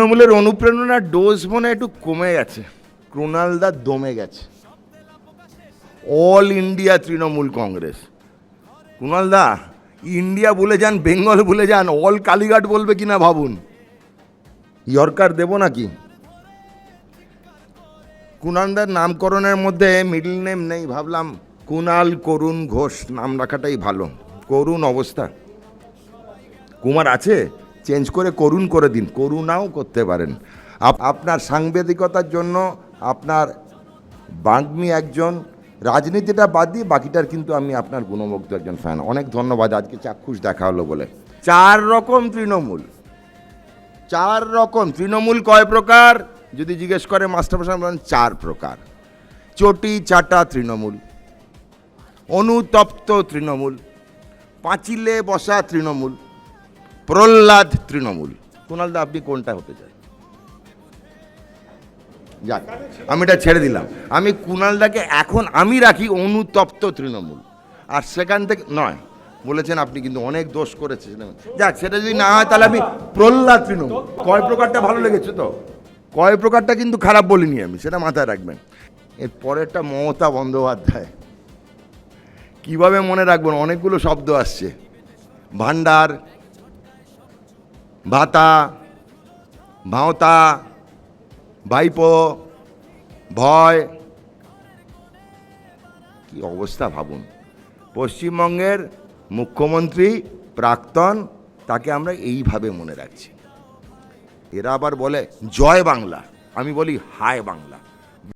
তৃণমূলের অনুপ্রেরণার ডোজ মনে একটু কমে গেছে, ক্রুণালদা দমে গেছে। অল ইন্ডিয়া তৃণমূল কংগ্রেস, ক্রুণালদা ইন্ডিয়া ভুলে যান, বেঙ্গল ভুলে যান, অল কালীঘাট বলবে কিনা ভাবুন। ইয়র্কার দেব নাকি? কুণালদার নামকরণের মধ্যে মিডল নেম নেই, ভাবলাম কুণাল করুণ ঘোষ নাম রাখাটাই ভালো। করুণ অবস্থা, কুমার আছে, চেঞ্জ করে করুণ করে দিন, করুণাও করতে পারেন। আপনার সাংবাদিকতার জন্য, আপনার বাগ্মী একজন, রাজনীতিটা বাদ দিয়ে বাকিটার কিন্তু আমি আপনার গুণমুগ্ধ একজন ফ্যান। অনেক ধন্যবাদ, আজকে চাক্ষুষ দেখা হলো বলে। 4 রকম তৃণমূল, 4 রকম তৃণমূল। কয় প্রকার যদি জিজ্ঞেস করে মাস্টারমশাই বলেন 4 প্রকার। চটি চাটা তৃণমূল, অনুতপ্ত তৃণমূল, পাঁচিলে বসা তৃণমূল, প্রহ্লাদ তৃণমূল। কুণালদা আপনি কোনটা হতে চান? যাক, আমি এটা ছেড়ে দিলাম। আমি কুণালদাকে এখন আমি রাখি অনুতপ্ত তৃণমূল, আর সেখান থেকে নয় বলেছেন আপনি কিন্তু অনেক দোষ করেছেন। যাক, সেটা যদি না হয় তাহলে আমি প্রহ্লাদ তৃণমূল। কয় প্রকারটা ভালো লেগেছে তো? কয় প্রকারটা কিন্তু খারাপ বলিনি আমি, সেটা মাথায় রাখবেন। এর পরেরটা মমতা বন্দ্যোপাধ্যায়, কিভাবে মনে রাখবেন? অনেকগুলো শব্দ আসছে, ভান্ডার, ভাতা, ভাঁওতা, ভাইপো, ভয়। কি অবস্থা ভাবুন। পশ্চিমবঙ্গের মুখ্যমন্ত্রী প্রাক্তন, তাকে আমরা এইভাবে মনে রাখছি। এরা আবার বলে জয় বাংলা, আমি বলি হায় বাংলা।